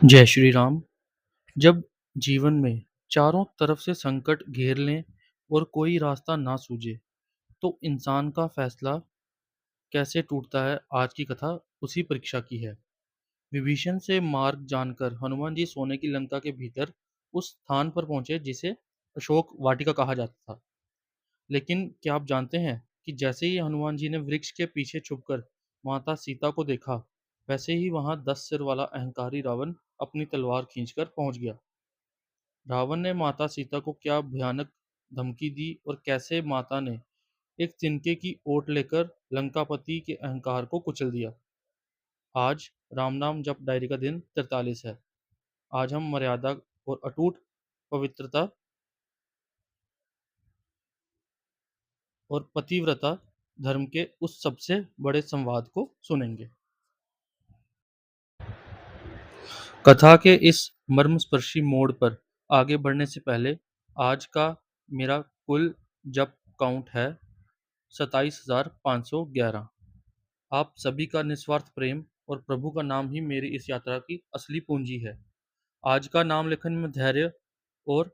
जय श्री राम। जब जीवन में चारों तरफ से संकट घेर लें और कोई रास्ता ना सूझे, तो इंसान का फैसला कैसे टूटता है, आज की कथा उसी परीक्षा की है। विभीषण से मार्ग जानकर हनुमान जी सोने की लंका के भीतर उस स्थान पर पहुंचे जिसे अशोक वाटिका कहा जाता था। लेकिन क्या आप जानते हैं कि जैसे ही हनुमान जी ने वृक्ष के पीछे छुपकर माता सीता को देखा, वैसे ही वहां 10 सिर वाला अहंकारी रावण अपनी तलवार खींचकर पहुंच गया। रावण ने माता सीता को क्या भयानक धमकी दी और कैसे माता ने एक तिनके की ओट लेकर लंकापति के अहंकार को कुचल दिया। आज राम नाम जप डायरी का दिन 43 है। आज हम मर्यादा और अटूट पवित्रता और पतिव्रता धर्म के उस सबसे बड़े संवाद को सुनेंगे। कथा के इस मर्मस्पर्शी मोड़ पर आगे बढ़ने से पहले, आज का मेरा कुल जप काउंट है 27,511। आप सभी का निस्वार्थ प्रेम और प्रभु का नाम ही मेरी इस यात्रा की असली पूंजी है। आज का नाम लेखन में धैर्य और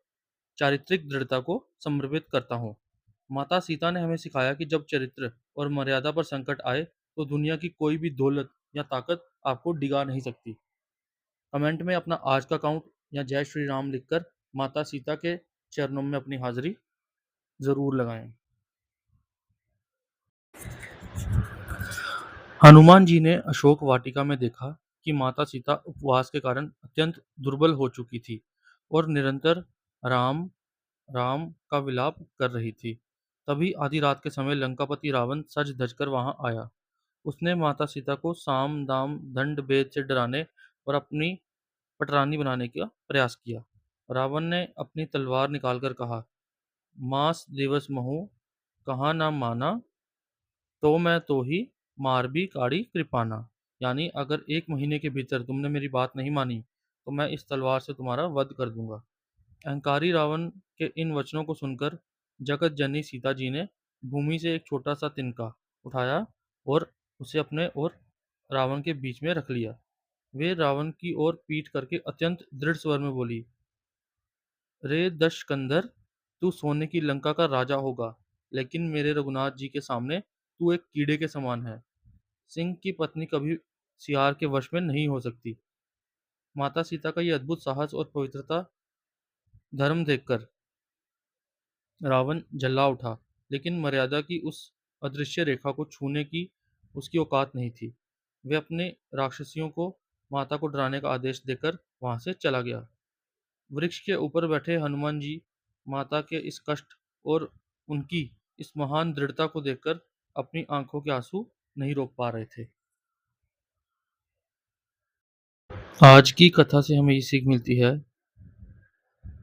चारित्रिक दृढ़ता को समर्पित करता हूँ। माता सीता ने हमें सिखाया कि जब चरित्र और मर्यादा पर संकट आए, तो दुनिया की कोई भी दौलत या ताकत आपको डिगा नहीं सकती। कमेंट में अपना आज का काउंट या जय श्री राम लिखकर माता सीता के चरणों में अपनी हाजिरी जरूर लगाएं। हनुमान जी ने अशोक वाटिका में देखा कि माता सीता उपवास के कारण अत्यंत दुर्बल हो चुकी थी और निरंतर राम राम का विलाप कर रही थी। तभी आधी रात के समय लंकापति रावण सज धजकर वहां आया। उसने माता सीता को साम दाम दंड भेद से डराने और अपनी पटरानी बनाने का प्रयास किया। रावण ने अपनी तलवार निकालकर कहा, मास दिवस महु कहा ना माना, तो मैं तो ही मार भी काढ़ी कृपाना। यानी अगर 1 महीने के भीतर तुमने मेरी बात नहीं मानी, तो मैं इस तलवार से तुम्हारा वध कर दूंगा। अहंकारी रावण के इन वचनों को सुनकर जगत जननी सीता जी ने भूमि से एक छोटा सा तिनका उठाया और उसे अपने और रावण के बीच में रख लिया। वे रावण की ओर पीठ करके अत्यंत दृढ़ स्वर में बोली, रे दशकंधर, तू सोने की लंका का राजा होगा, लेकिन मेरे रघुनाथ जी के सामने तू एक कीड़े के समान है। सिंह की पत्नी कभी सियार के वश में नहीं हो सकती। माता सीता का ये अद्भुत साहस और पवित्रता धर्म देखकर रावण जल्ला उठा, लेकिन मर्यादा की उस अदृश्य रेखा को छूने की उसकी औकात नहीं थी। वे अपने राक्षसियों को माता को डराने का आदेश देकर वहां से चला गया। वृक्ष के ऊपर बैठे हनुमान जी माता के इस कष्ट और उनकी इस महान दृढ़ता को देखकर अपनी आंखों के आंसू नहीं रोक पा रहे थे। आज की कथा से हमें ये सीख मिलती है।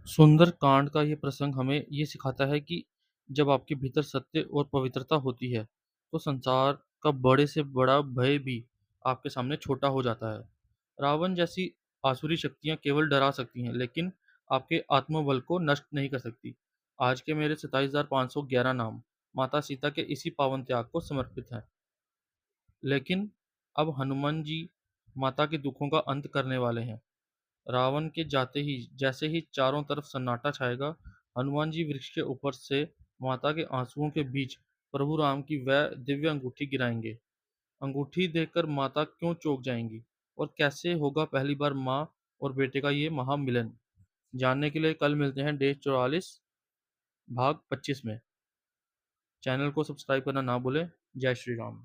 सुंदर कांड का ये प्रसंग हमें ये सिखाता है कि जब आपके भीतर सत्य और पवित्रता होती है, तो संसार का बड़े से बड़ा भय भी आपके सामने छोटा हो जाता है। रावण जैसी आसुरी शक्तियां केवल डरा सकती हैं, लेकिन आपके आत्मबल को नष्ट नहीं कर सकती। आज के मेरे 27,511 नाम माता सीता के इसी पावन त्याग को समर्पित हैं। लेकिन अब हनुमान जी माता के दुखों का अंत करने वाले हैं। रावण के जाते ही जैसे ही चारों तरफ सन्नाटा छाएगा, हनुमान जी वृक्ष के ऊपर से माता के आंसुओं के बीच प्रभु राम की वह दिव्य अंगूठी गिराएंगे। अंगूठी देखकर माता क्यों चौंक जाएंगी और कैसे होगा पहली बार माँ और बेटे का ये महामिलन, जानने के लिए कल मिलते हैं डे 44 भाग 25 में। चैनल को सब्सक्राइब करना ना भूलें। जय श्री राम।